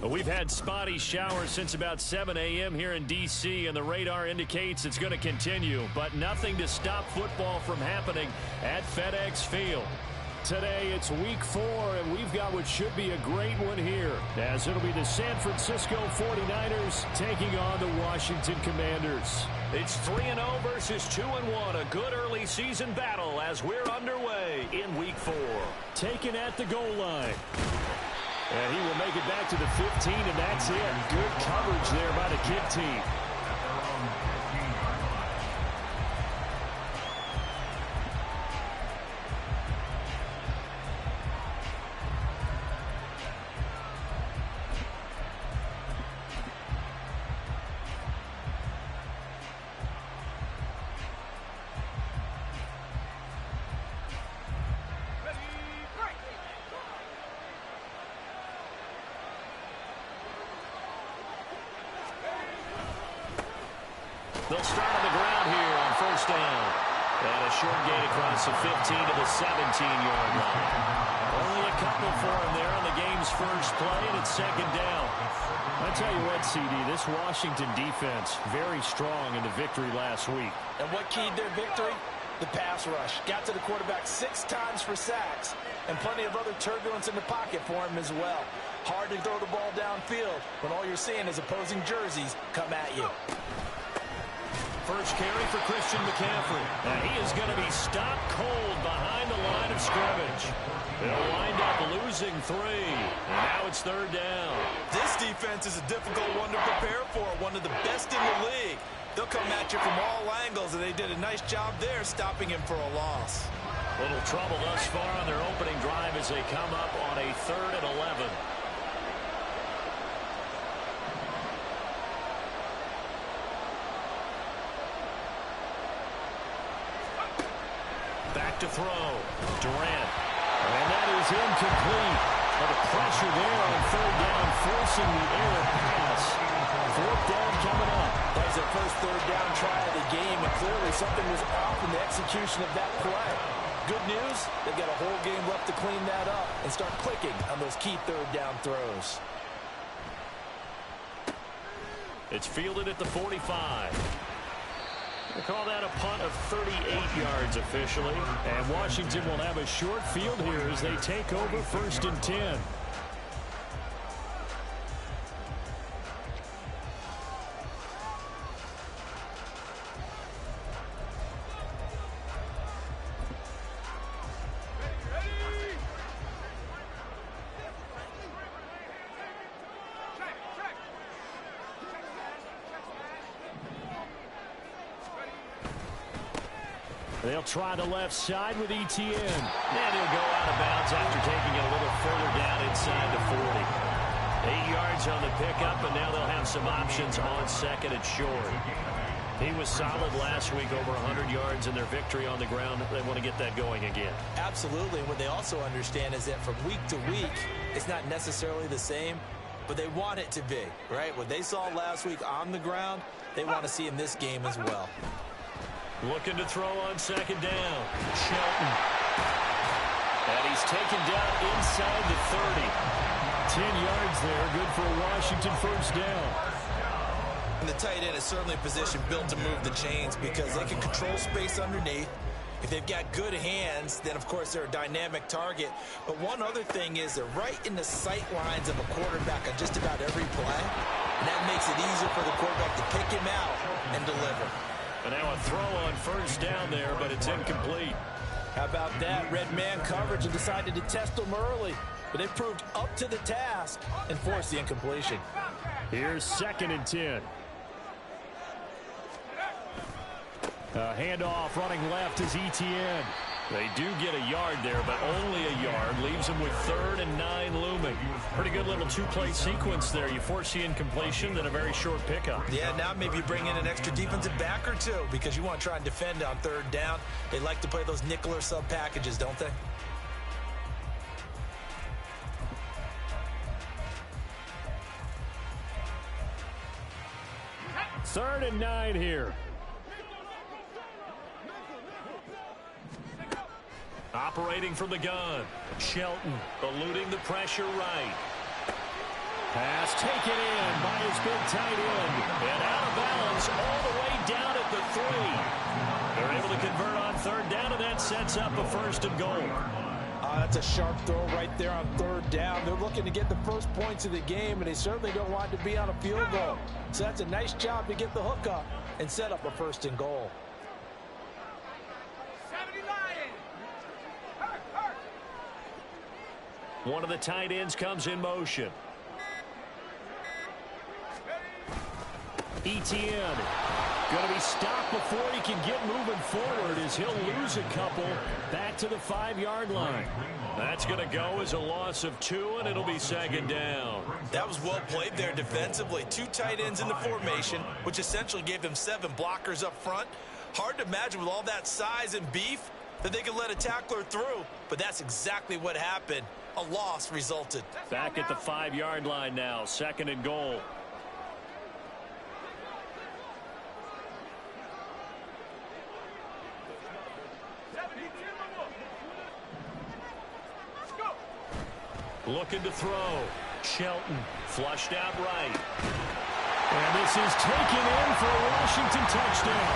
We've had spotty showers since about 7 a.m. here in D.C., and the radar indicates it's going to continue, but nothing to stop football from happening at FedEx Field. Today, it's week 4, and we've got what should be a great one here, as it'll be the San Francisco 49ers taking on the Washington Commanders. It's 3-0 versus 2-1, a good early season battle as we're underway in week 4. Taken at the goal line. And he will make it back to the 15, and that's it. Good coverage there by the kick team. They'll start on the ground here on first down. And a short gain across the 15 to the 17-yard line. Only a couple for him there on the game's first play, and it's second down. I tell you what, CD, this Washington defense, very strong in the victory last week. And what keyed their victory? The pass rush. Got to the quarterback 6 times for sacks, and plenty of other turbulence in the pocket for him as well. Hard to throw the ball downfield when all you're seeing is opposing jerseys come at you. First carry for Christian McCaffrey. And he is going to be stopped cold behind the line of scrimmage. They'll wind up losing 3. And now it's third down. This defense is a difficult one to prepare for. One of the best in the league. They'll come at you from all angles, and they did a nice job there stopping him for a loss. Little trouble thus far on their opening drive as they come up on a 3rd and 11. Back to throw. Durant. And that is incomplete. But the pressure there on third down, forcing the error pass. Fourth down coming up. That was their first third down try of the game, and clearly something was off in the execution of that play. Good news, they've got a whole game left to clean that up and start clicking on those key third down throws. It's fielded at the 45. We'll call that a punt of 38 yards officially. And Washington will have a short field here as they take over 1st and 10. They'll try the left side with ETN. And he'll go out of bounds after taking it a little further down inside the 40. 8 yards on the pickup, and now they'll have some options on 2nd and short. He was solid last week, over 100 yards in their victory on the ground. They want to get that going again. Absolutely. What they also understand is that from week to week, it's not necessarily the same, but they want it to be, right? What they saw last week on the ground, they want to see in this game as well. Looking to throw on 2nd down. Shelton. And he's taken down inside the 30. 10 yards there. Good for a Washington first down. And the tight end is certainly a position built to move the chains because they can control space underneath. If they've got good hands, then, of course, they're a dynamic target. But one other thing is they're right in the sight lines of a quarterback on just about every play. And that makes it easier for the quarterback to pick him out and deliver. And now a throw on first down there, but it's incomplete. How about that? Red man coverage and decided to test them early. But they proved up to the task and forced the incompletion. Here's 2nd and 10. Handoff running left is ETN. They do get a yard there, but only a yard. Leaves them with 3rd and 9 looming. Pretty good little 2-play sequence there. You force the incompletion, then a very short pickup. Yeah, now maybe you bring in an extra defensive back or two because you want to try and defend on 3rd down. They like to play those nickel or sub packages, don't they? Third and 9 here. Operating from the gun. Shelton eluding the pressure right. Pass taken in by his big tight end. And out of bounds all the way down at the 3. They're able to convert on third down, and that sets up a 1st and goal. That's a sharp throw right there on third down. They're looking to get the first points of the game, and they certainly don't want to be on a field goal. So that's a nice job to get the hook up and set up a 1st and goal. One of the tight ends comes in motion. Etienne going to be stopped before he can get moving forward as he'll lose a couple back to the 5-yard line. That's going to go as a loss of 2, and it'll be 2nd down. That was well played there defensively. 2 tight ends in the formation, which essentially gave them 7 blockers up front. Hard to imagine with all that size and beef that they could let a tackler through, but that's exactly what happened. A loss resulted. Back at the 5-yard line now, 2nd and goal. Looking to throw. Shelton flushed out right. And this is taken in for a Washington touchdown.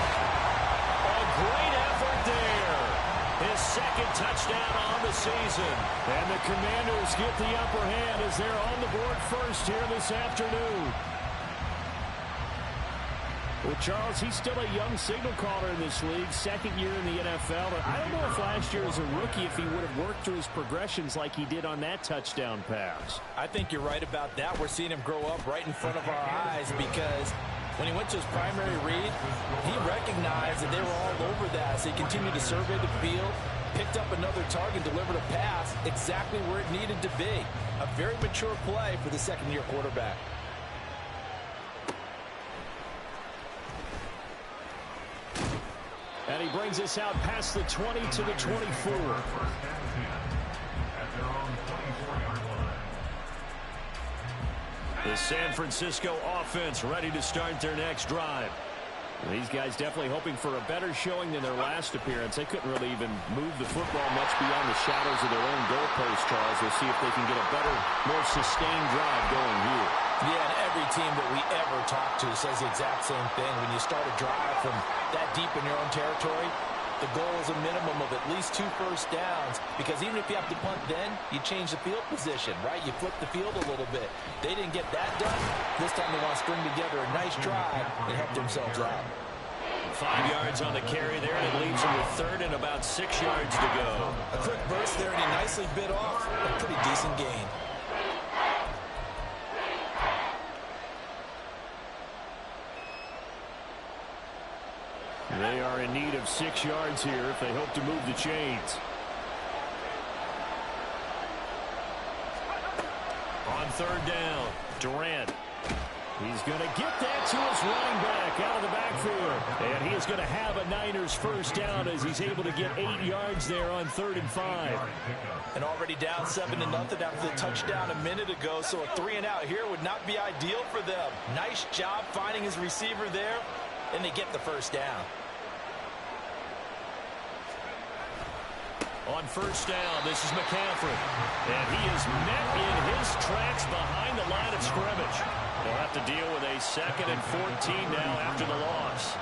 A great effort there. His 2nd touchdown on the season. And the Commanders get the upper hand as they're on the board first here this afternoon. Well, Charles, he's still a young signal caller in this league, 2nd year in the NFL. But I don't know if last year as a rookie if he would have worked through his progressions like he did on that touchdown pass. I think you're right about that. We're seeing him grow up right in front of our eyes because when he went to his primary read, he recognized that they were all over that. So he continued to survey the field, picked up another target, delivered a pass exactly where it needed to be. A very mature play for the 2nd-year quarterback. And he brings us out past the 20 to the 24. The San Francisco offense ready to start their next drive. These guys definitely hoping for a better showing than their last appearance. They couldn't really even move the football much beyond the shadows of their own goalpost, Charles. We'll see if they can get a better, more sustained drive going here. Yeah, and every team that we ever talk to says the exact same thing. When you start a drive from that deep in your own territory, the goal is a minimum of at least 2 first downs, because even if you have to punt then, you change the field position, right? You flip the field a little bit. They didn't get that done. This time they want to string together a nice drive and help themselves out. 5 yards on the carry there, and it leaves them with 3rd and about 6 yards to go. A quick burst there, and he nicely bit off a pretty decent gain. They are in need of 6 yards here if they hope to move the chains. On 3rd down, Durant. He's going to get that to his running back out of the backfield. And he is going to have a Niners 1st down as he's able to get 8 yards there on 3rd and 5. And already down 7-0 after the touchdown a minute ago, so a 3 and out here would not be ideal for them. Nice job finding his receiver there, and they get the 1st down. On 1st down, this is McCaffrey. And he is met in his tracks behind the line of scrimmage. They'll have to deal with a 2nd and 14 now after the loss.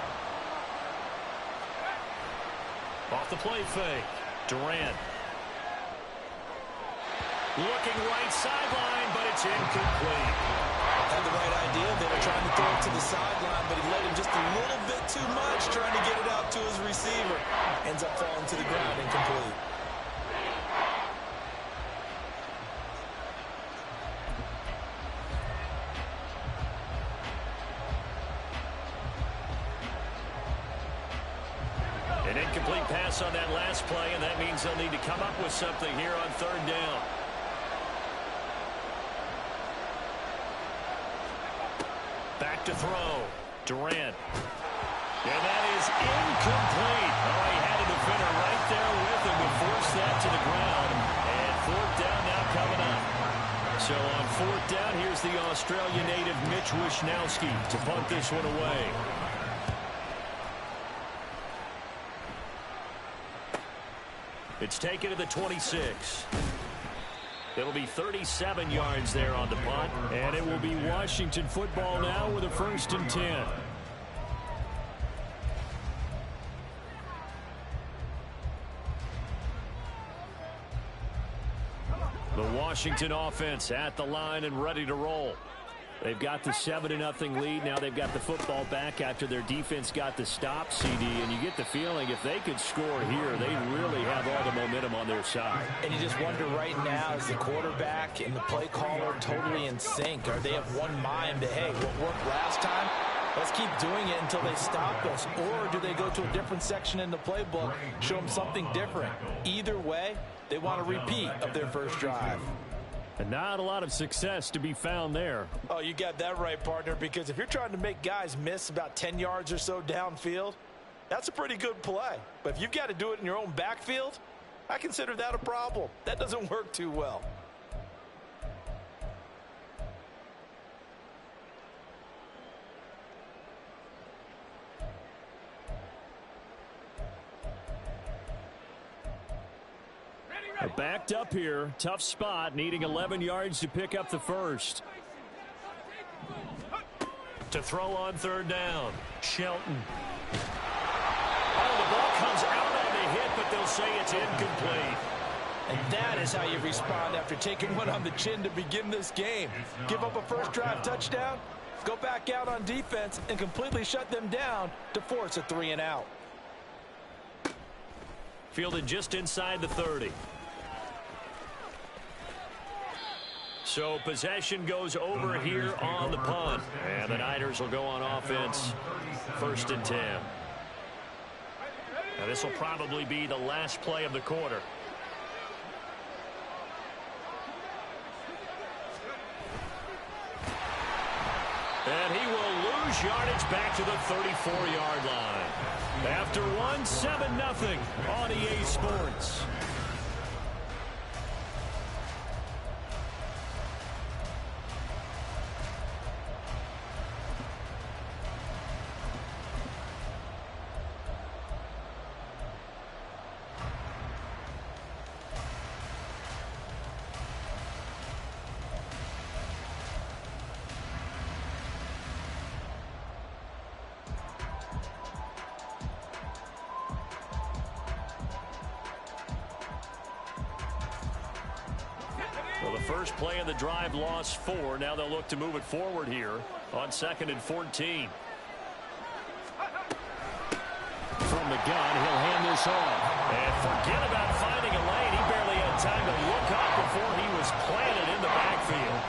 Off the play fake, Durant. Looking right sideline, but it's incomplete. Had the right idea. They were trying to throw it to the sideline, but he let him just a little bit too much, trying to get it out to his receiver. Ends up falling to the ground, incomplete. An incomplete pass on that last play, and that means they'll need to come up with something here on 3rd down. Back to throw. Durant. And that is incomplete. Oh, he had a defender right there with him to force that to the ground. And 4th down now coming up. So on 4th down, here's the Australian native Mitch Wishnowsky to punt this one away. It's taken to the 26. It'll be 37 yards there on the punt. And it will be Washington football now with a 1st and 10. The Washington offense at the line and ready to roll. They've got the 7-0 lead. Now they've got the football back after their defense got the stop, CD. And you get the feeling if they could score here, they really have all the momentum on their side. And you just wonder right now, is the quarterback and the play caller totally in sync? Are they of one mind that, hey, what worked last time, let's keep doing it until they stop us? Or do they go to a different section in the playbook, show them something different? Either way, they want a repeat of their first drive. And not a lot of success to be found there. Oh, you got that right, partner, because if you're trying to make guys miss about 10 yards or so downfield, that's a pretty good play. But if you've got to do it in your own backfield, I consider that a problem. That doesn't work too well. Backed up here. Tough spot. Needing 11 yards to pick up the first. To throw on 3rd down. Shelton. Oh, the ball comes out on the hit, but they'll say it's incomplete. And that is how you respond after taking one on the chin to begin this game. Give up a first drive touchdown, go back out on defense, and completely shut them down to force a 3-and-out. Fielded just inside the 30. So possession goes over here on the punt. And the Niners will go on offense. 1st and 10. Now this will probably be the last play of the quarter. And he will lose yardage back to the 34-yard line. After one, 7-0 on EA Sports. Well, the first play of the drive lost 4. Now they'll look to move it forward here on 2nd and 14. From the gun, he'll hand this off. And forget about finding a lane. He barely had time to look up before he was planted in the backfield.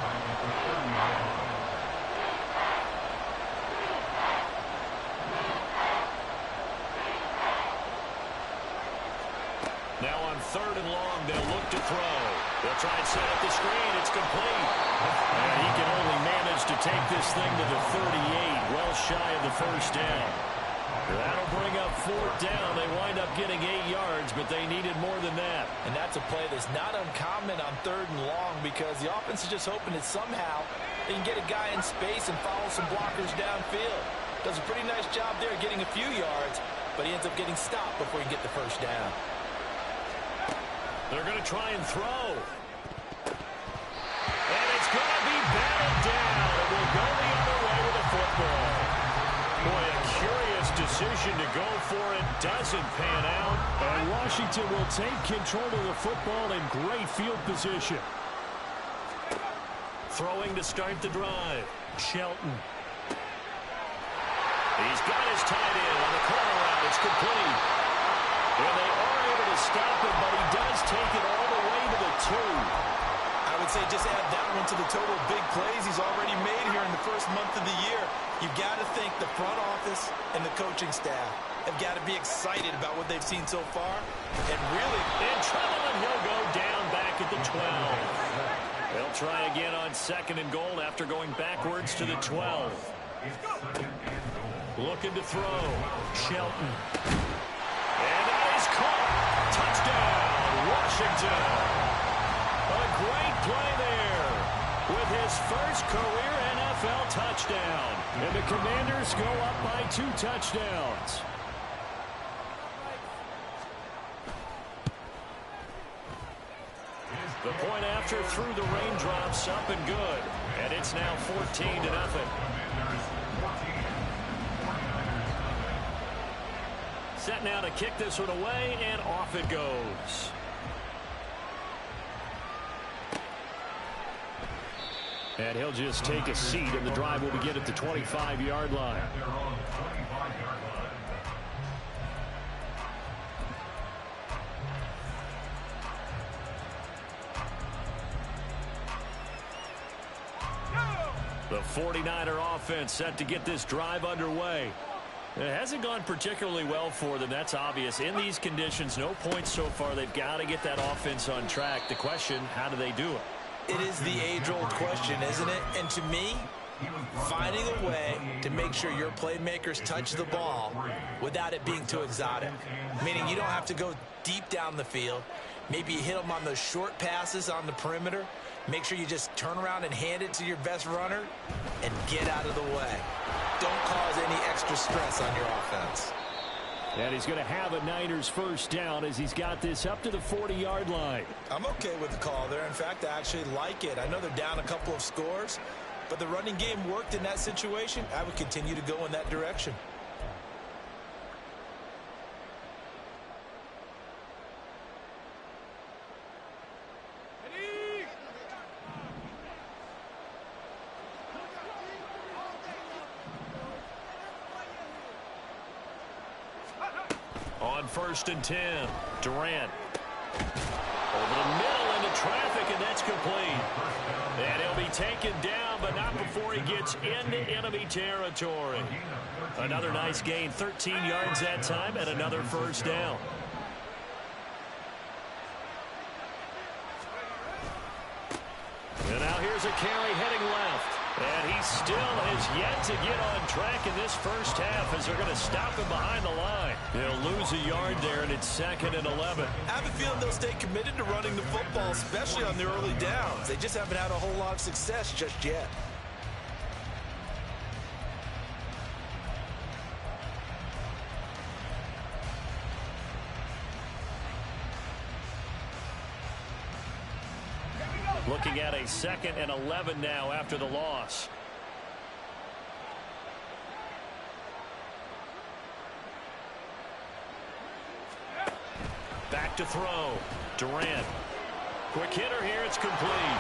Now on 3rd and long, they'll look to throw. They'll try and set up the screen. It's complete. And he can only manage to take this thing to the 38, well shy of the first down. That'll bring up 4th down. They wind up getting 8 yards, but they needed more than that. And that's a play that's not uncommon on 3rd and long because the offense is just hoping that somehow they can get a guy in space and follow some blockers downfield. Does a pretty nice job there getting a few yards, but he ends up getting stopped before he can get the first down. They're going to try and throw. And it's going to be batted down. It will go the other way with the football. Boy, a curious decision to go for it. Doesn't pan out. And Washington will take control of the football in great field position. Throwing to start the drive. Shelton. He's got his tight end on the corner route. It's complete. And they are able to stop it, but he does take it all the way to the 2. I would say just add that one to the total of big plays he's already made here in the first month of the year. You've got to think the front office and the coaching staff have got to be excited about what they've seen so far. And really in trouble, and he'll go down back at the 12. They'll try again on 2nd and goal after going backwards to the 12. Looking to throw. Shelton. And that is caught. Touchdown, Washington. A great play there with his first career NFL touchdown. And the Commanders go up by 2 touchdowns. The point after through the raindrops, up and good. And it's now 14-0. Set now to kick this one away, and off it goes. And he'll just take a seat, and the drive will begin at the 25-yard line. The 49er offense set to get this drive underway. It hasn't gone particularly well for them. That's obvious. In these conditions, no points so far. They've got to get that offense on track. The question, how do they do it? It is the age-old question, isn't it? And to me, finding a way to make sure your playmakers touch the ball without it being too exotic. Meaning you don't have to go deep down the field. Maybe you hit them on those short passes on the perimeter. Make sure you just turn around and hand it to your best runner and get out of the way. Don't cause any extra stress on your offense. And he's going to have a Niners first down as he's got this up to the 40-yard line. I'm okay with the call there. In fact, I actually like it. I know they're down a couple of scores, but the running game worked in that situation. I would continue to go in that direction. On 1st and 10, Durant. Over the middle into traffic, and that's complete. And he'll be taken down, but not before he gets into enemy territory. Another nice gain, 13 yards that time, and another first down. And now here's a carry heading left. And he still has yet to get on track in this first half as they're going to stop him behind the line. He'll lose a yard there, and it's 2nd and 11. I have a feeling they'll stay committed to running the football, especially on the early downs. They just haven't had a whole lot of success just yet. Looking at a 2nd and 11 now after the loss. Back to throw. Durant. Quick hitter here. It's complete.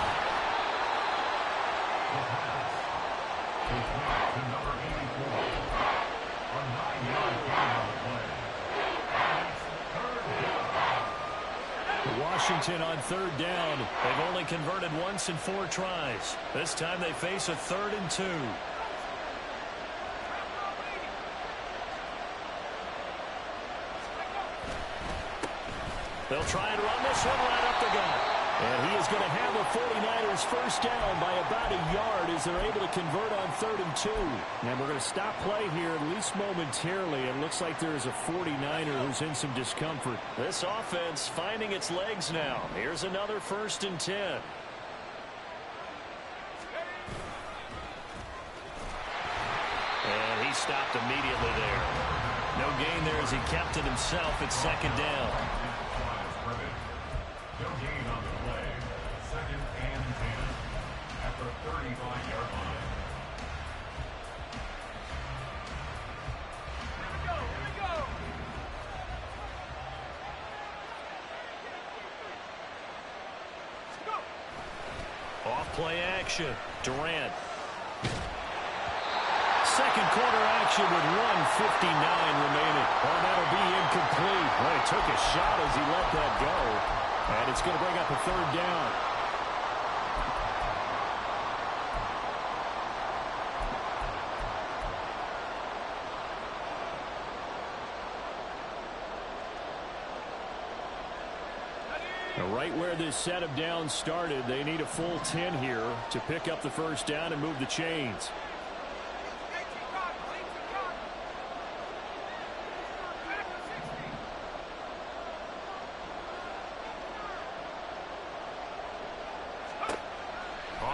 Washington on 3rd down. They've only converted once in 4 tries. This time they face a 3rd and 2. They'll try and run this one right up the gut. And he is going to have the 49ers first down by about a yard as they're able to convert on 3rd and 2. And we're going to stop play here at least momentarily. It looks like there is a 49er who's in some discomfort. This offense finding its legs now. Here's another 1st and 10. And he stopped immediately there. No gain there as he kept it himself at 2nd down. No gain on the play. 2nd and 10 at the 35-yard line. Here we go. Off play action. Durant. 2nd quarter action with 1:59 remaining. Oh, that'll be incomplete. Well, he took a shot as he let that go. And it's going to bring up a 3rd down. Now, right where this set of downs started, they need a full 10 here to pick up the first down and move the chains.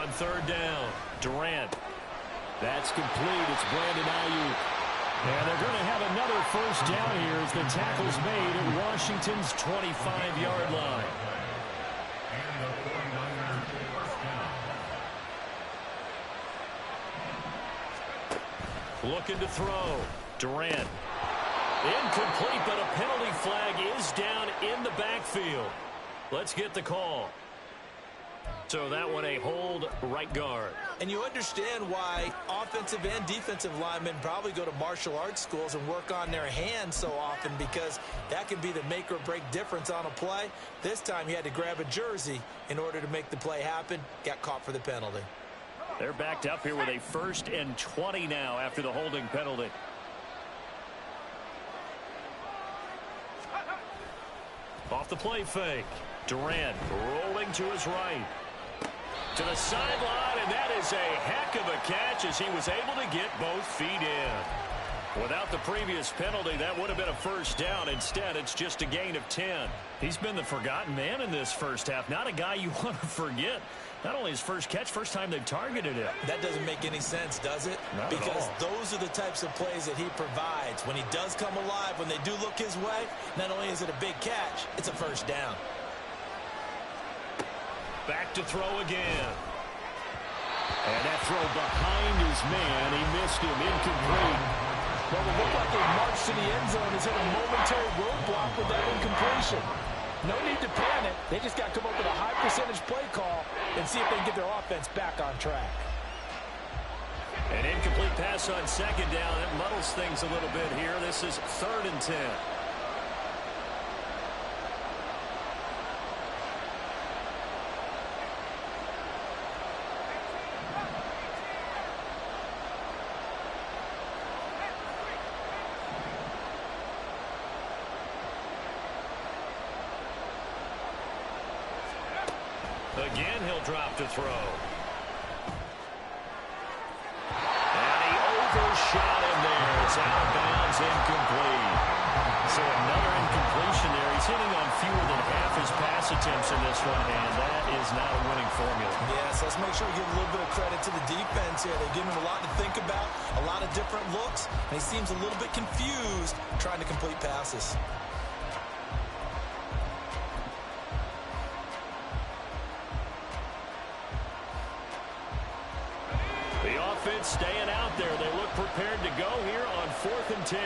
On 3rd down, Durant. That's complete. It's Brandon Ayuk. And they're going to have another first down here as the tackle's made at Washington's 25-yard line. And the 49ers first down. Looking to throw. Durant. Incomplete, but a penalty flag is down in the backfield. Let's get the call. So that one a hold right guard. And you understand why offensive and defensive linemen probably go to martial arts schools and work on their hands so often, because that can be the make or break difference on a play. This time he had to grab a jersey in order to make the play happen. Got caught for the penalty. They're backed up here with a 1st and 20 now after the holding penalty. Off the play fake. Durant rolling to his right. To the sideline, and that is a heck of a catch as he was able to get both feet in. Without the previous penalty, that would have been a first down. Instead, it's just a gain of 10. He's been the forgotten man in this first half. Not a guy you want to forget. Not only his first catch, first time they've targeted him. That doesn't make any sense, does it? Not because at all. those are the types of plays that he provides. When he does come alive, when they do look his way, not only is it a big catch, it's a first down. Back to throw again. And that throw behind his man. He missed him. Incomplete. Well, it looked like they marched to the end zone. Has hit a momentary roadblock with that incompletion. No need to panic. They just got to come up with a high percentage play call and see if they can get their offense back on track. An incomplete pass on second down. It muddles things a little bit here. This is 3rd and 10. Again, he'll drop to throw. And he overshot him there. It's out of bounds, incomplete. So another incompletion there. He's hitting on fewer than half his pass attempts in this one, and that is not a winning formula. Yes, let's make sure we give a little bit of credit to the defense here. They've given him a lot to think about, a lot of different looks, and he seems a little bit confused trying to complete passes. Offense staying out there. They look prepared to go here on 4th and 10.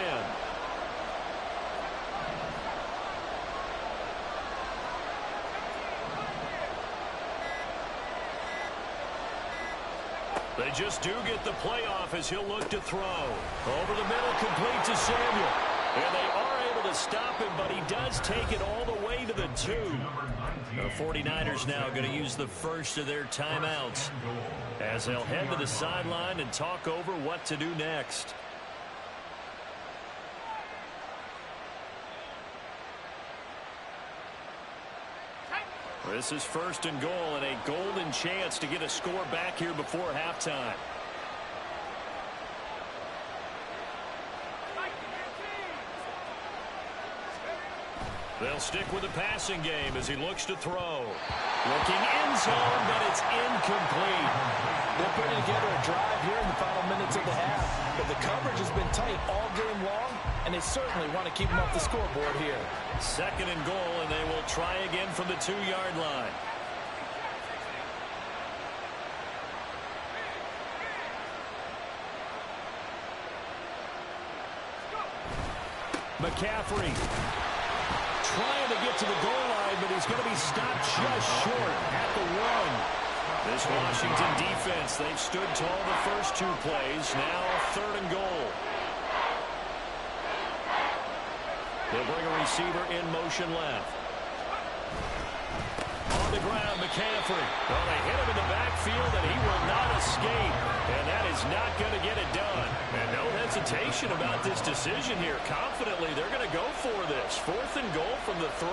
They just do get the playoff as he'll look to throw. Over the middle, complete to Samuel. And they are able to stop him, but he does take it all the way to the 2. The 49ers now going to use the first of their timeouts as they'll head to the sideline and talk over what to do next. This is 1st and goal and a golden chance to get a score back here before halftime. They'll stick with the passing game as he looks to throw. Looking in zone, but it's incomplete. They're putting together a drive here in the final minutes of the half. But the coverage has been tight all game long, and they certainly want to keep them off the scoreboard here. 2nd and goal, and they will try again from the 2-yard line. McCaffrey trying to get to the goal line, but he's going to be stopped just short at the 1. This Washington defense, they've stood tall the first 2 plays. Now 3rd and goal. They'll bring a receiver in motion left. On the ground, McCaffrey. Well, they hit him in the backfield, and he will not escape. And that is not going to get it done. And no hesitation about this decision here. Confidently, they're going to go for this. 4th and goal from the 3.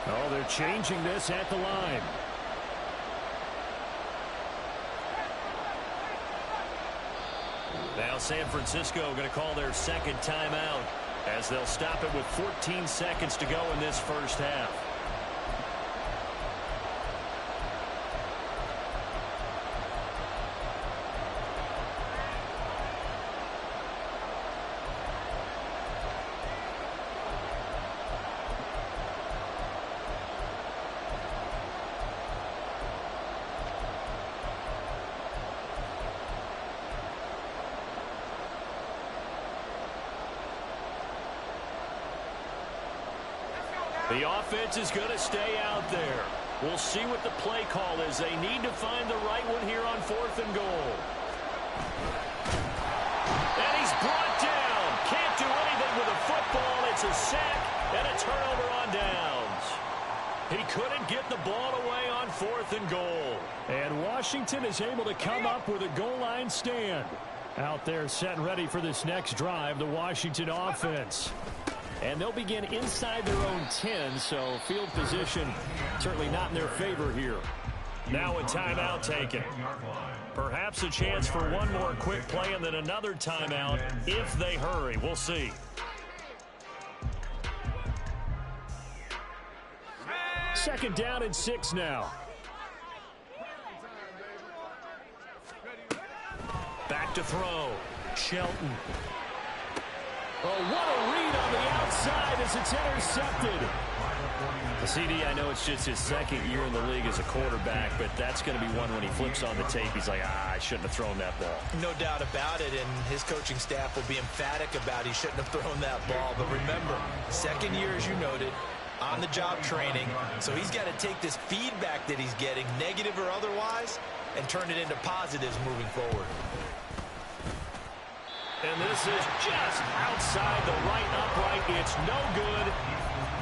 Oh, they're changing this at the line. Now San Francisco going to call their 2nd timeout as they'll stop it with 14 seconds to go in this first half. The offense is going to stay out there. We'll see what the play call is. They need to find the right one here on 4th and goal. And he's brought down. Can't do anything with a football. It's a sack and a turnover on downs. He couldn't get the ball away on 4th and goal. And Washington is able to come up with a goal line stand. Out there set and ready for this next drive, the Washington offense. And they'll begin inside their own 10, so field position certainly not in their favor here. Now a timeout taken. Perhaps a chance for one more quick play and then another timeout if they hurry. We'll see. Second down and 6 now. Back to throw. Shelton. Oh, what a read on the outside as it's intercepted. CD, I know it's just his second year in the league as a quarterback, but that's going to be one when he flips on the tape. He's like, I shouldn't have thrown that ball. No doubt about it, and his coaching staff will be emphatic about he shouldn't have thrown that ball. But remember, second year, as you noted, on-the-job training, so he's got to take this feedback that he's getting, negative or otherwise, and turn it into positives moving forward. And this is just outside the right upright. It's no good.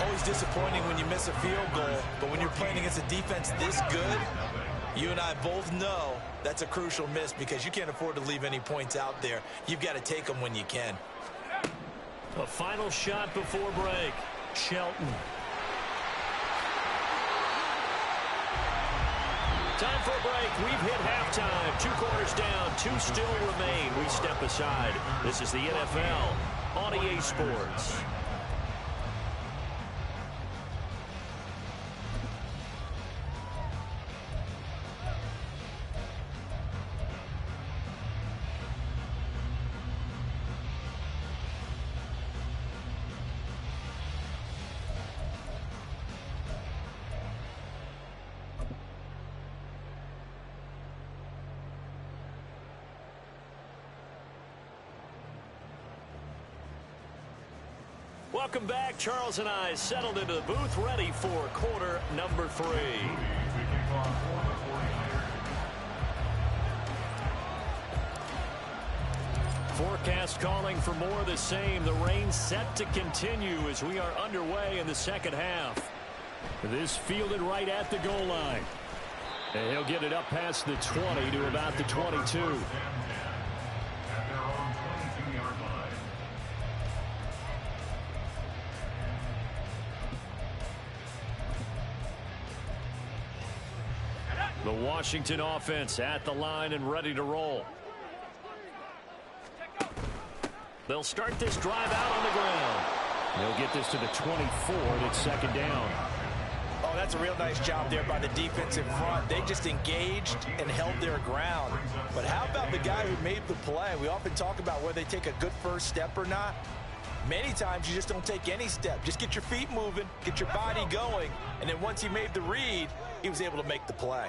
Always disappointing when you miss a field goal, but when you're playing against a defense this good, you and I both know that's a crucial miss because you can't afford to leave any points out there. You've got to take them when you can. A final shot before break. Shelton. Time for a break. We've hit halftime. 2 quarters down. 2 still remain. We step aside. This is the NFL on EA Sports. Welcome back. Charles and I settled into the booth, ready for quarter number 3. Forecast calling for more of the same. The rain set to continue as we are underway in the second half. This fielded right at the goal line. And he'll get it up past the 20 to about the 22. The Washington offense at the line and ready to roll. They'll start this drive out on the ground. They'll get this to the 24. It's second down. Oh, that's a real nice job there by the defense in front. They just engaged and held their ground. But how about the guy who made the play? We often talk about whether they take a good first step or not. Many times you just don't take any step. Just get your feet moving, get your body going, and then once he made the read, he was able to make the play.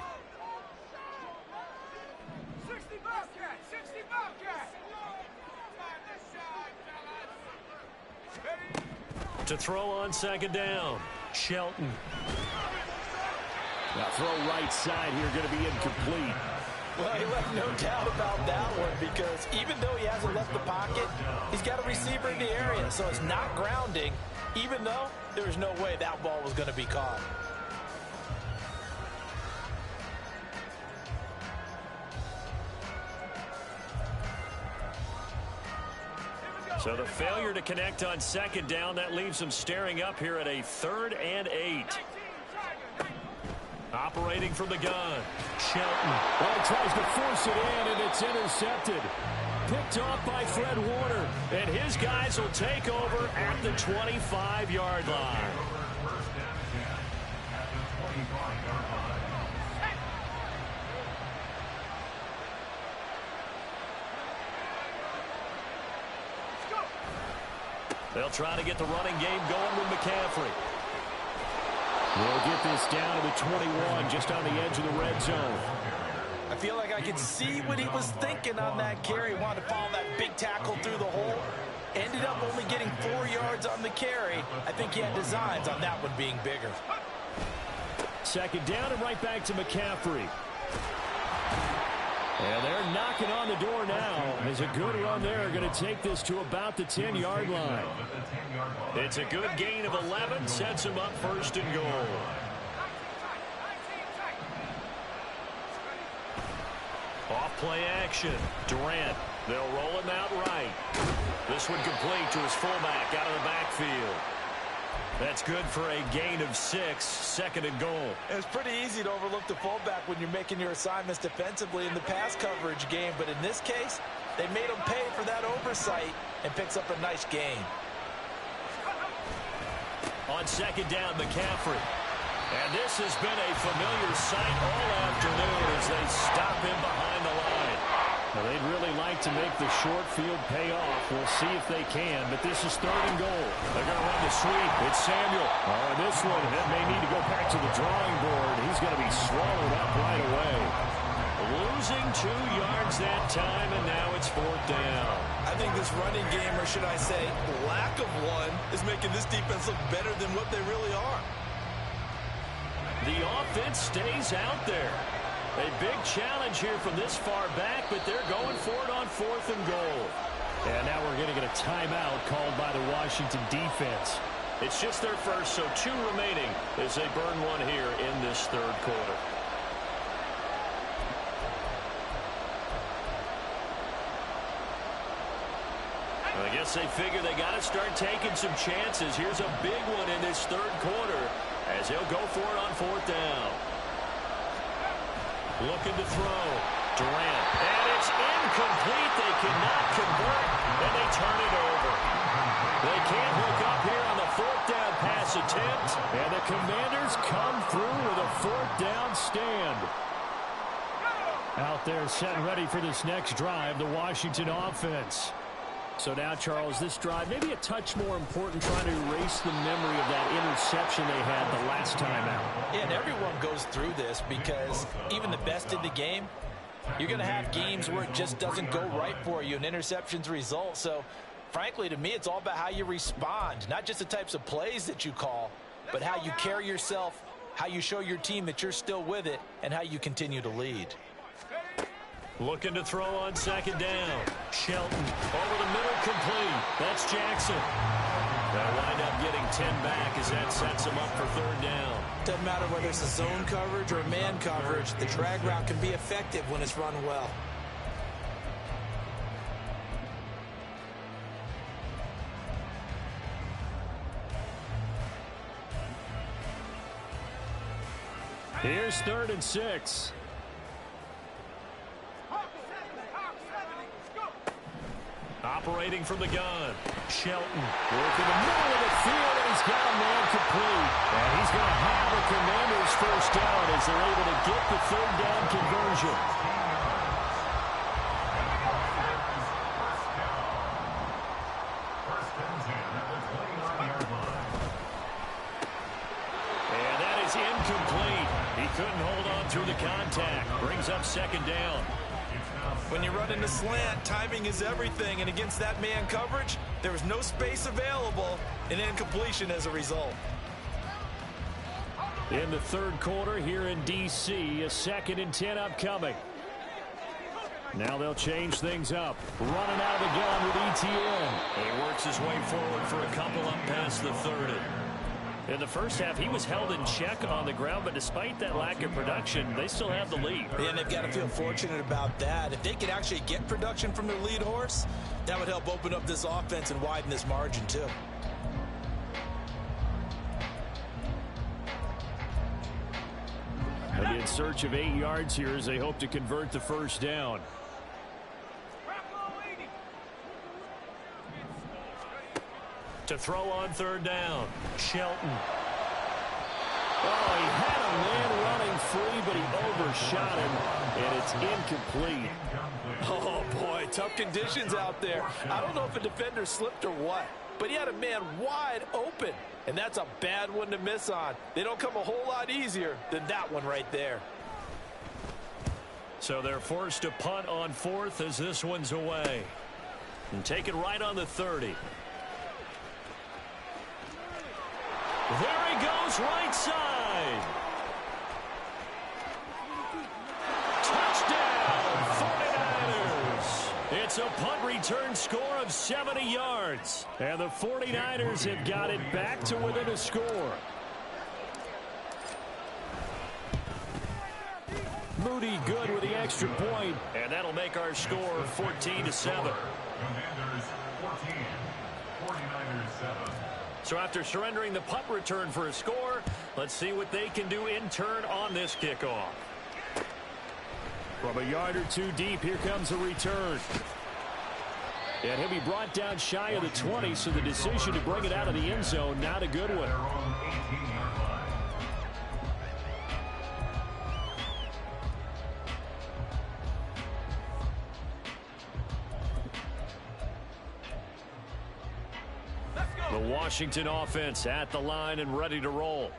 To throw on second down. Shelton. Now throw right side here, going to be incomplete. Well, he left no doubt about that one because even though he hasn't left the pocket, he's got a receiver in the area, so it's not grounding, even though there's no way that ball was going to be caught. So the failure to connect on second down, that leaves them staring up here at a 3rd and 8. Operating from the gun. Shelton. Well, he tries to force it in, and it's intercepted. Picked off by Fred Warner. And his guys will take over at the 25-yard line. They'll try to get the running game going with McCaffrey. We'll get this down to the 21, just on the edge of the red zone. I feel like I could see what he was thinking on that carry. He wanted to follow that big tackle through the hole. Ended up only getting 4 yards on the carry. I think he had designs on that one being bigger. Second down and right back to McCaffrey. And they're knocking on the door now. As a good run there, going to take this to about the 10-yard line. It's a good gain of 11, sets him up first and goal. Off play action. Durant. They'll roll him out right. This one complete to his fullback out of the backfield. That's good for a gain of 6, second and goal. It's pretty easy to overlook the fullback when you're making your assignments defensively in the pass coverage game, but in this case, they made him pay for that oversight and picks up a nice gain. On second down, McCaffrey. And this has been a familiar sight all afternoon as they stop him behind the line. Well, they'd really like to make the short field pay off. We'll see if they can, but this is third and goal. They're going to run the sweep. It's Samuel. Oh, this one, it may need to go back to the drawing board. He's going to be swallowed up right away. Losing 2 yards that time, and now it's fourth down. I think this running game, or should I say lack of one, is making this defense look better than what they really are. The offense stays out there. A big challenge here from this far back, but they're going for it on fourth and goal. And now we're going to get a timeout called by the Washington defense. It's just their first, so 2 remaining as they burn one here in this third quarter. I guess they figure they got to start taking some chances. Here's a big one in this third quarter as they'll go for it on fourth down. Looking to throw. Durant. And it's incomplete. They cannot convert, and they turn it over. They can't hook up here on the fourth down pass attempt. And the Commanders come through with a fourth down stand. Out there set and ready for this next drive, the Washington offense. So now, Charles, this drive maybe a touch more important, trying to erase the memory of that interception they had the last time out. Yeah, and everyone goes through this because even the best in the game, you're going to have games where it just doesn't go right for you and interceptions result. So, frankly, to me, it's all about how you respond, not just the types of plays that you call, but how you carry yourself, how you show your team that you're still with it, and how you continue to lead. Looking to throw on second down. Shelton over the middle, complete. That's Jackson. They'll wind up getting 10 back as that sets them up for third down. Doesn't matter whether it's a zone coverage or man coverage, the drag route can be effective when it's run well. Here's 3rd and 6. Operating from the gun. Shelton working the middle of the field, and he's got a man complete. And he's going to have the Commanders first down as they're able to get the third down conversion. And that is incomplete. He couldn't hold on through the contact. Brings up second down. When you run in the slant, timing is everything, and against that man coverage, there was no space available, and incompletion as a result. In the third quarter here in D.C., a 2nd and 10 upcoming. Now they'll change things up. Running out of the gun with ETN. He works his way forward for a couple up past the 30. In the first half, he was held in check on the ground, but despite that lack of production, they still have the lead. And they've got to feel fortunate about that. If they could actually get production from their lead horse, that would help open up this offense and widen this margin, too. And in search of 8 yards here as they hope to convert the first down. To throw on third down. Shelton. Oh, he had a man running free, but he overshot him, and it's incomplete. Oh, boy, tough conditions out there. I don't know if a defender slipped or what, but he had a man wide open, and that's a bad one to miss on. They don't come a whole lot easier than that one right there. So they're forced to punt on fourth as this one's away. And take it right on the 30. There he goes, right side. Touchdown, 49ers. It's a punt return score of 70 yards. And the 49ers have got it back to within a score. Moody good with the extra point. And that'll make our score 14-7. Commanders 14, 49ers 7. So after surrendering the punt return for a score, let's see what they can do in turn on this kickoff. From a yard or two deep, here comes a return. And he'll be brought down shy of the 20, so the decision to bring it out of the end zone, not a good one. Their own 18-yard line. The Washington offense at the line and ready to roll.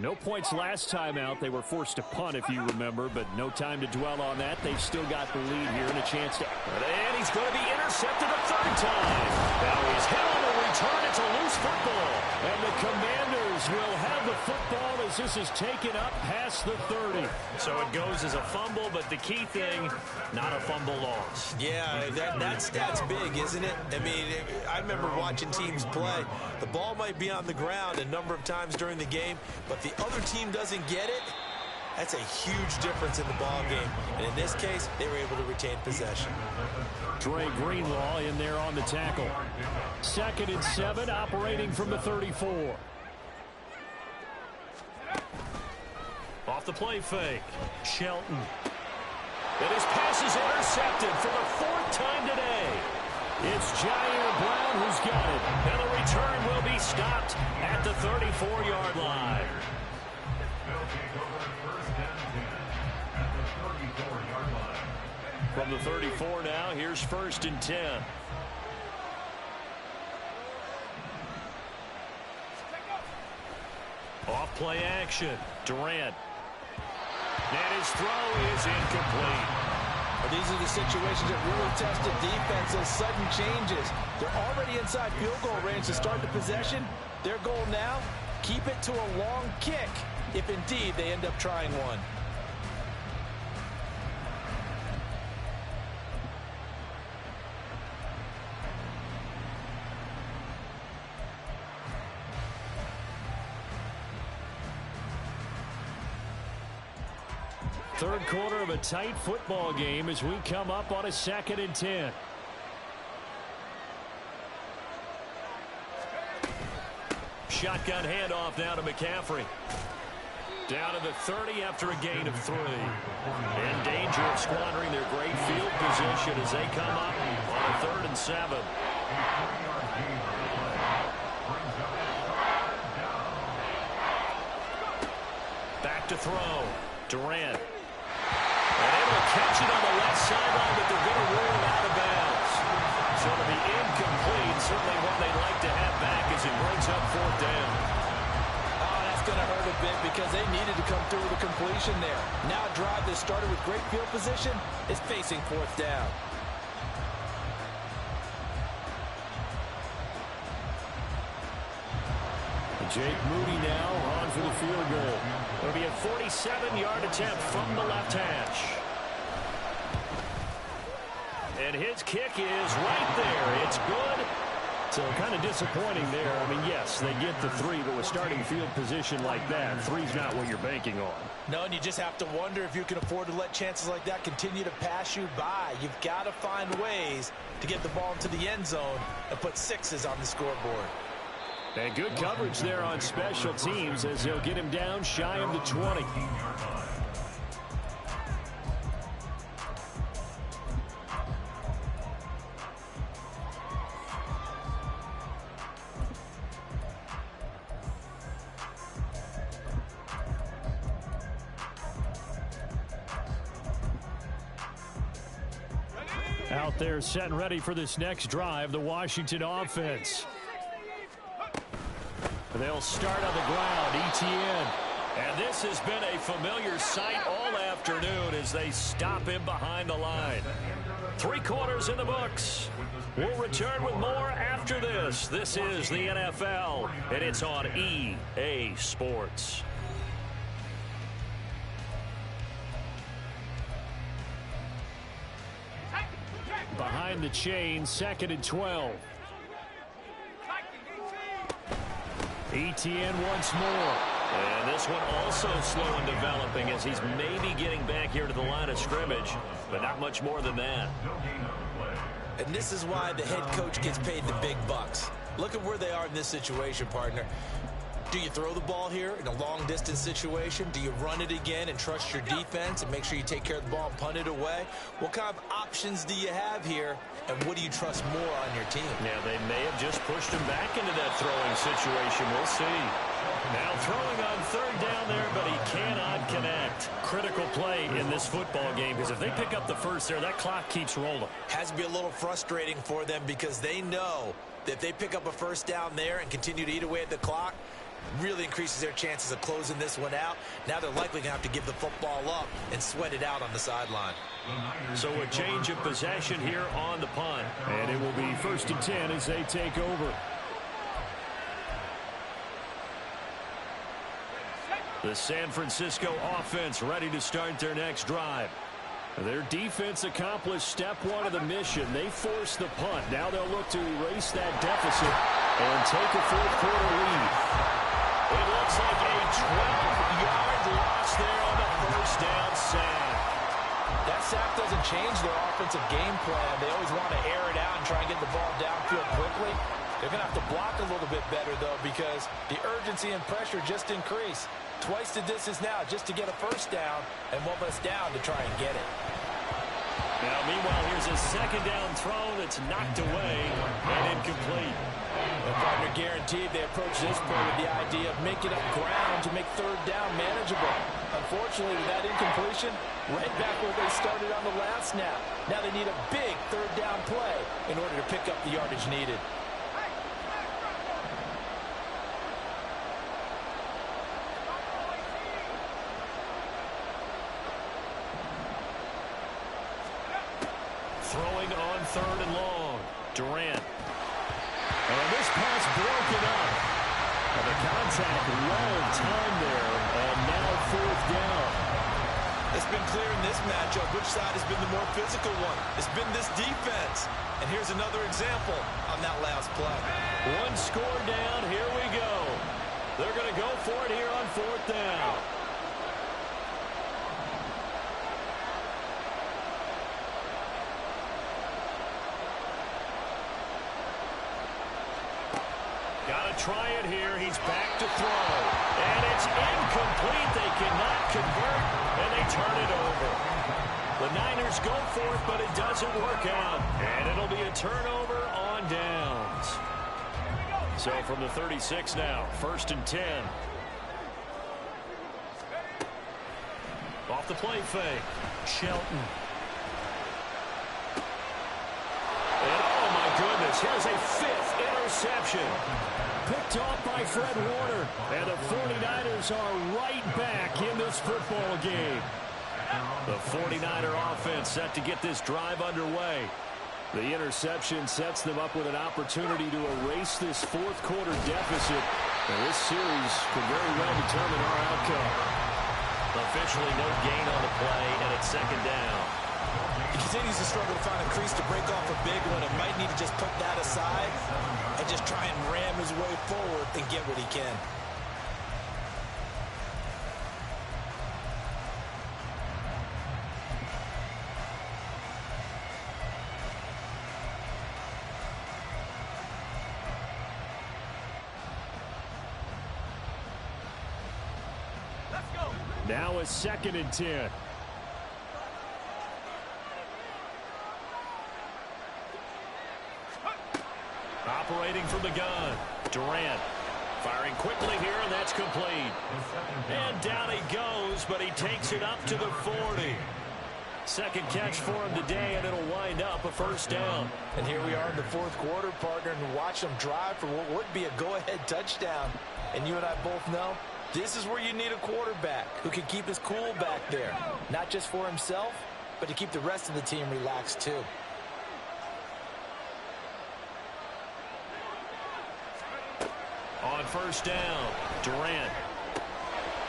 No points last time out. They were forced to punt, if you remember, but no time to dwell on that. They've still got the lead here and a chance to... And he's going to be intercepted a third time. Now he's hit on the return. It's a loose football. And the Commanders will have the football as this is taken up past the 30. So it goes as a fumble, but the key thing, not a fumble loss. Yeah, that stat's big, isn't it? I mean, I remember watching teams play. The ball might be on the ground a number of times during the game, but the other team doesn't get it. That's a huge difference in the ball game. And in this case, they were able to retain possession. Dre Greenlaw in there on the tackle. 2nd and 7, operating from the 34. Off the play fake. Shelton. And his pass is intercepted for the 4th time today. It's Jair Brown who's got it. And the return will be stopped at the 34-yard line. They'll take over first and 10 at the 34-yard line. From the 34 now, here's 1st and 10. Off play action. Durant. And his throw is incomplete. These are the situations that really test the defense, those sudden changes. They're already inside field goal range to start the possession. Their goal now, keep it to a long kick, if indeed they end up trying one. Third quarter of a tight football game as we come up on a 2nd and 10. Shotgun handoff now to McCaffrey. Down to the 30 after a gain of 3. In danger of squandering their great field position as they come up on a 3rd and 7. Back to throw. Durant. And able to catch it on the left sideline, but they're going to rule it out of bounds. So it'll be incomplete. Certainly one they'd like to have back as it brings up 4th down. Oh, that's going to hurt a bit because they needed to come through with a completion there. Now a drive that started with great field position is facing 4th down. Jake Moody now on for the field goal. It'll be a 47-yard attempt from the left hash. And his kick is right there. It's good. So kind of disappointing there. I mean, yes, they get the 3, but with starting field position like that, 3's not what you're banking on. No, and you just have to wonder if you can afford to let chances like that continue to pass you by. You've got to find ways to get the ball into the end zone and put 6s on the scoreboard. And good coverage there on special teams as they'll get him down shy of the 20. Out there set and ready for this next drive, the Washington offense. They'll start on the ground, ETN. And this has been a familiar sight all afternoon as they stop him behind the line. Three quarters in the books. We'll return with more after this. This is the NFL, and it's on EA Sports. Behind the chain, 2nd and 12. ETN once more. And this one also slow in developing as he's maybe getting back here to the line of scrimmage, but not much more than that. And this is why the head coach gets paid the big bucks. Look at where they are in this situation, partner. Do you throw the ball here in a long-distance situation? Do you run it again and trust your defense and make sure you take care of the ball and punt it away? What kind of options do you have here, and what do you trust more on your team? Yeah, they may have just pushed him back into that throwing situation. We'll see. Now throwing on 3rd down there, but he cannot connect. Critical play in this football game, because if they pick up the first there, that clock keeps rolling. Has to be a little frustrating for them because they know that if they pick up a first down there and continue to eat away at the clock, really increases their chances of closing this one out. Now they're likely going to have to give the football up and sweat it out on the sideline. So a change of possession here on the punt. And it will be 1st and 10 as they take over. The San Francisco offense ready to start their next drive. Their defense accomplished step 1 of the mission. They forced the punt. Now they'll look to erase that deficit and take a 4th quarter lead. It looks like a 12-yard loss there on the first down sack. That sack doesn't change their offensive game plan. They always want to air it out and try and get the ball downfield quickly. They're going to have to block a little bit better, though, because the urgency and pressure just increase. Twice the distance now just to get a first down, and 1 less down to try and get it. Now, meanwhile, here's a 2nd down throw that's knocked away and incomplete. The partner guaranteed they approach this play with the idea of making up ground to make 3rd down manageable. Unfortunately, with that incompletion, right back where they started on the last snap. Now they need a big 3rd down play in order to pick up the yardage needed. Throwing on 3rd and long. Durant. And this pass broken up. And the contact well timed there. And now 4th down. It's been clear in this matchup which side has been the more physical one. It's been this defense. And here's another example on that last play. 1 score down. Here we go. They're going to go for it here on 4th down. Try it here. He's back to throw. And it's incomplete. They cannot convert, and they turn it over. The Niners go for it, but it doesn't work out. And it'll be a turnover on downs. So from the 36 now, 1st and 10. Off the play fake. Shelton. And oh my goodness, here's a 5th interception. Picked off by Fred Warner. And the 49ers are right back in this football game. The 49er offense set to get this drive underway. The interception sets them up with an opportunity to erase this 4th quarter deficit. And this series could very well determine our outcome. Officially no gain on the play, and it's 2nd down. He continues to struggle to find a crease to break off a big one. It might need to just put that aside and just try and ram his way forward and get what he can. Now a 2nd and 10. Operating from the gun. Durant firing quickly here, and that's complete. And down he goes, but he takes it up to the 40. Second catch for him today, and it'll wind up a 1st down. And here we are in the 4th quarter, partner, and watch them drive for what would be a go-ahead touchdown. And you and I both know this is where you need a quarterback who can keep his cool back there, not just for himself, but to keep the rest of the team relaxed too. On first down, Durant.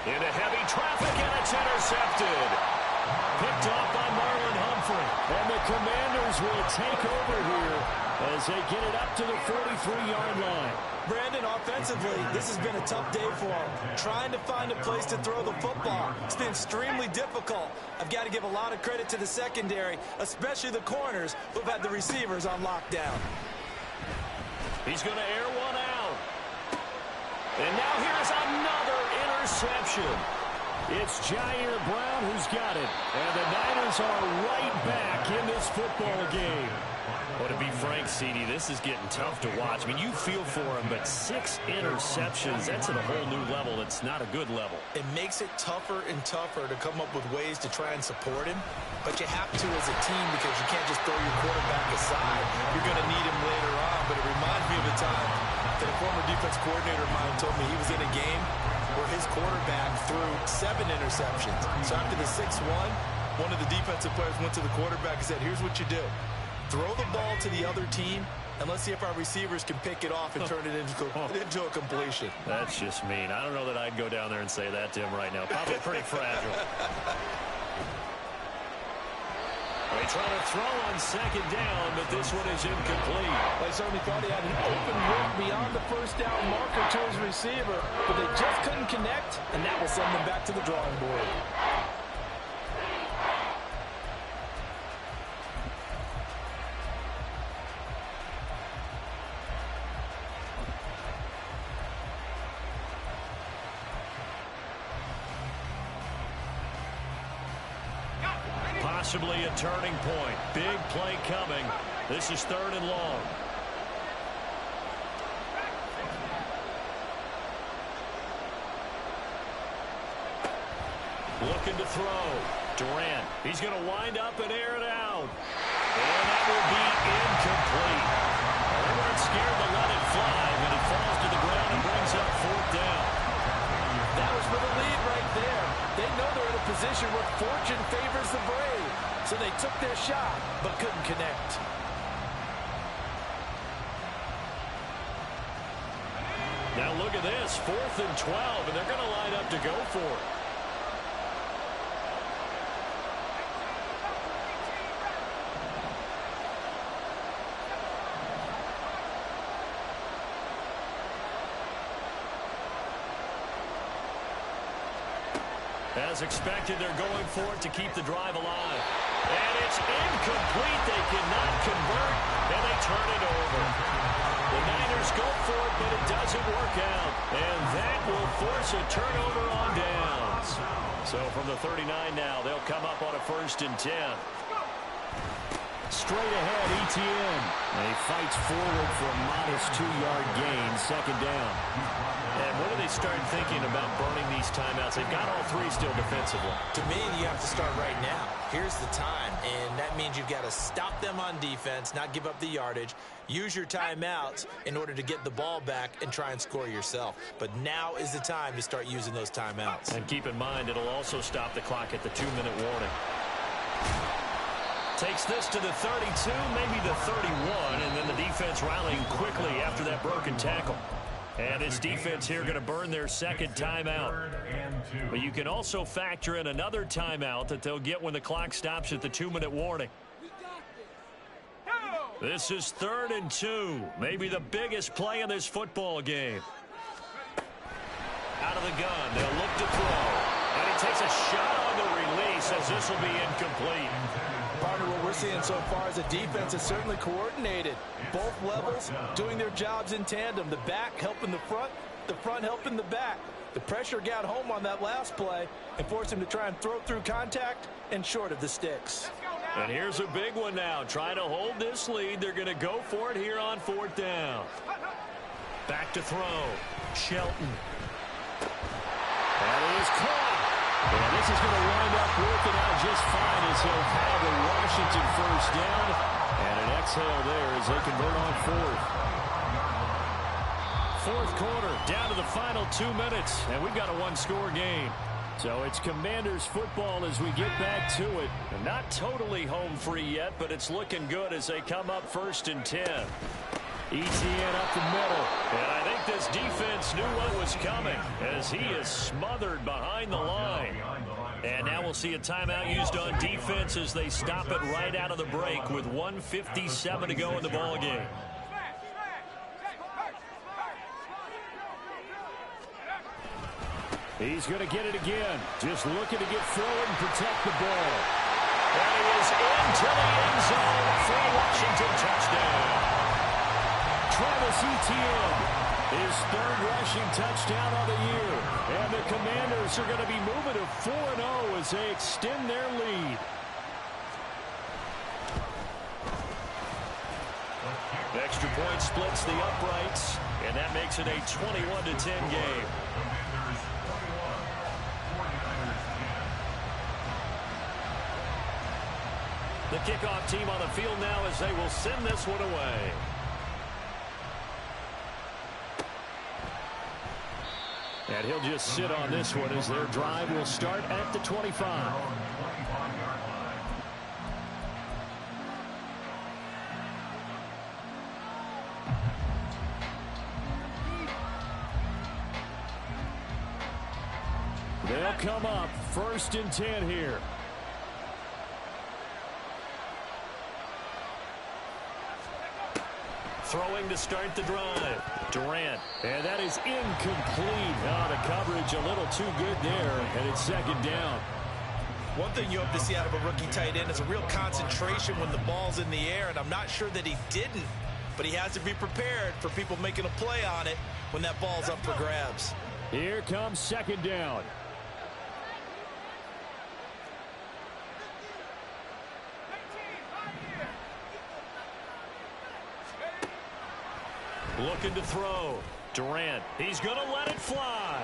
Into heavy traffic, and it's intercepted. Picked off by Marlon Humphrey. And the Commanders will take over here as they get it up to the 43-yard line. Brandon, offensively, this has been a tough day for him. Trying to find a place to throw the football. It's been extremely difficult. I've got to give a lot of credit to the secondary, especially the corners who've had the receivers on lockdown. He's going to air one out. And now here's another interception. It's Jair Brown who's got it. And the Niners are right back in this football game. Well, to be frank, CD, this is getting tough to watch. I mean, you feel for him, but 6 interceptions, that's at a whole new level. It's not a good level. It makes it tougher and tougher to come up with ways to try and support him. But you have to as a team because you can't just throw your quarterback aside. You're going to need him later on. But it reminds me of a time that a former defense coordinator of mine told me he was in a game where his quarterback threw 7 interceptions. So after the 6-1, one of the defensive players went to the quarterback and said, here's what you do. Throw the ball to the other team, and let's see if our receivers can pick it off and turn it into a completion. That's just mean. I don't know that I'd go down there and say that to him right now. Probably pretty fragile. They try to throw on second down, but this one is incomplete. They certainly thought he had an open look beyond the first down marker to his receiver, but they just couldn't connect, and that will send them back to the drawing board. Possibly a turning point. Big play coming. This is 3rd and long. Looking to throw. Durant. He's going to wind up and air it out. And that will be incomplete. They weren't scared to let it fly, but it falls to the ground and brings up 4th down. That was for the lead right there. They know they're in a position where fortune favors the brave. So they took their shot, but couldn't connect. Now look at this, 4th and 12, and they're going to line up to go for it. As expected, they're going for it to keep the drive alive. And it's incomplete. They cannot convert, and they turn it over. The Niners go for it, but it doesn't work out. And that will force a turnover on downs. So from the 39 now, they'll come up on a 1st and 10. Straight ahead, ETN. And he fights forward for a modest 2-yard gain, 2nd down. And when do they start thinking about burning these timeouts? They've got all 3 still defensively. To me, you have to start right now. Here's the time, and that means you've got to stop them on defense, not give up the yardage, use your timeouts in order to get the ball back and try and score yourself. But now is the time to start using those timeouts. And keep in mind, it'll also stop the clock at the 2-minute warning. Takes this to the 32, maybe the 31, and then the defense rallying quickly after that broken tackle. And this defense here going to burn their 2nd timeout. But you can also factor in another timeout that they'll get when the clock stops at the 2-minute warning. This is 3rd and 2. Maybe the biggest play in this football game. Out of the gun. They'll look to throw. And he takes a shot on the release as this will be incomplete. Partner, what we're seeing so far as a defense is certainly coordinated. Both levels doing their jobs in tandem. The back helping the front helping the back. The pressure got home on that last play and forced him to try and throw through contact and short of the sticks. And here's a big one now. Trying to hold this lead. They're going to go for it here on 4th down. Back to throw. Shelton. That is caught. And this is going to wind up working out just fine as he'll have a Washington 1st down. And an exhale there as they convert on 4th. 4th quarter, down to the final 2 minutes. And we've got a 1-score game. So it's Commanders football as we get back to it. Not totally home free yet, but it's looking good as they come up 1st and 10. ETN up the middle. And I think this defense knew what was coming as he is smothered behind the line. And now we'll see a timeout used on defense as they stop it right out of the break with 1:57 to go in the ballgame. He's going to get it again. Just looking to get forward and protect the ball. And he is into the end zone for a Washington touchdown. Travis Etienne, his 3rd rushing touchdown of the year. And the Commanders are going to be moving to 4-0 as they extend their lead. Extra point splits the uprights, and that makes it a 21-10 game. The kickoff team on the field now as they will send this one away. And he'll just sit on this one as their drive will start at the 25. They'll come up 1st and 10 here. Throwing to start the drive. Durant. And that is incomplete. Oh, the coverage a little too good there. And it's 2nd down. One thing you hope to see out of a rookie tight end is a real concentration when the ball's in the air. And I'm not sure that he didn't. But he has to be prepared for people making a play on it when that ball's up for grabs. Here comes 2nd down. Looking to throw. Durant. He's going to let it fly.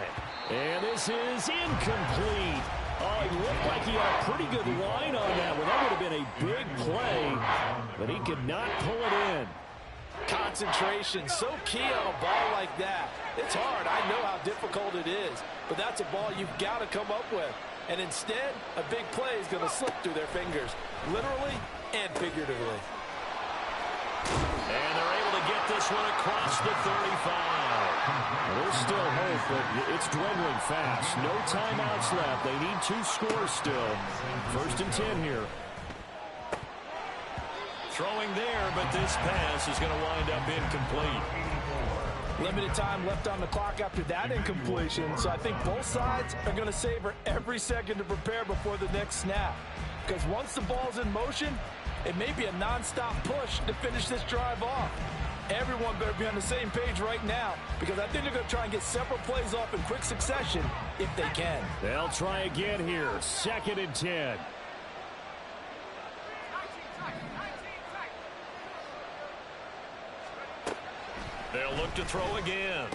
And this is incomplete. Oh, he looked like he had a pretty good line on that one. That would have been a big play, but he could not pull it in. Concentration, so key on a ball like that. It's hard. I know how difficult it is, but that's a ball you've got to come up with. And instead, a big play is going to slip through their fingers, literally and figuratively. And they're able to get this one across the 35. There's still hope, but it's dwindling fast. No timeouts left. They need 2 scores still. 1st and 10 here. Throwing there, but this pass is going to wind up incomplete. Limited time left on the clock after that incompletion, so I think both sides are going to savor every second to prepare before the next snap. Because once the ball's in motion, it may be a non-stop push to finish this drive off. Everyone better be on the same page right now, because I think they're going to try and get several plays off in quick succession if they can. They'll try again here. 2nd and 10. They'll look to throw again.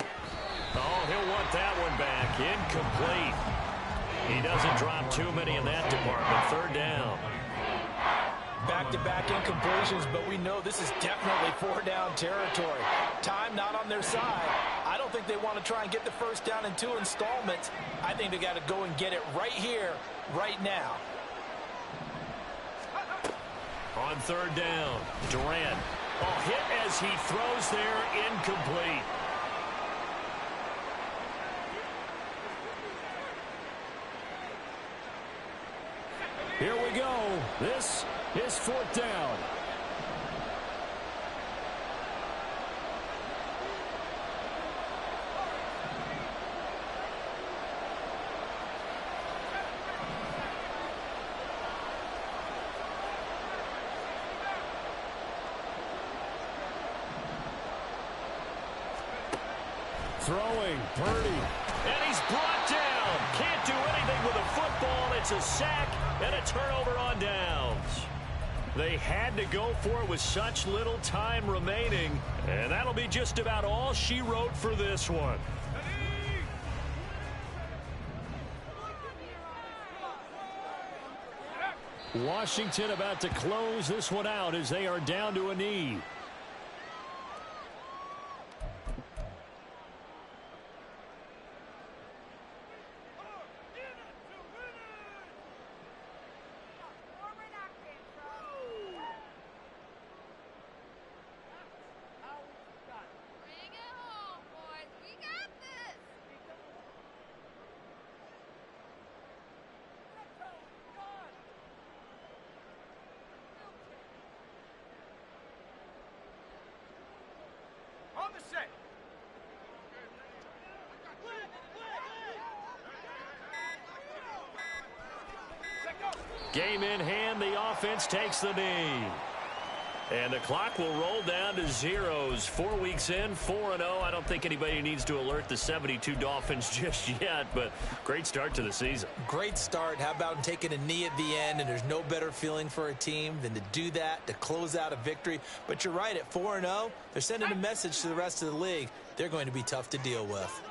Oh, he'll want that one back. Incomplete. He doesn't drop too many in that department. 3rd down. Back-to-back incompletions, but we know this is definitely 4-down territory. Time not on their side. I don't think they want to try and get the 1st down in 2 installments. I think they got to go and get it right here, right now. On 3rd down, Durant. Oh, hit as he throws there, incomplete. Here we go. This is 4th down. Throwing, Purdy. And he's brought down. Can't do anything with a football. It's a sack and a turnover on downs. They had to go for it with such little time remaining. And that'll be just about all she wrote for this one. Washington about to close this one out as they are down to a knee. Game in hand, the offense takes the knee. And the clock will roll down to zeros. 4 weeks in, 4-0. I don't think anybody needs to alert the 72 Dolphins just yet, but great start to the season. Great start. How about taking a knee at the end? And there's no better feeling for a team than to do that, to close out a victory. But you're right, at 4-0, they're sending a message to the rest of the league. They're going to be tough to deal with.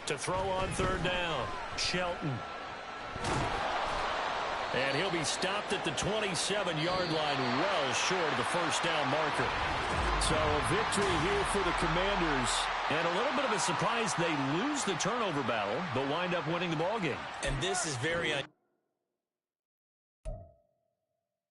To throw on third down, Shelton. And he'll be stopped at the 27-yard line, well short of the first down marker. So a victory here for the Commanders. And a little bit of a surprise, they lose the turnover battle, but wind up winning the ballgame. And this is very unusual.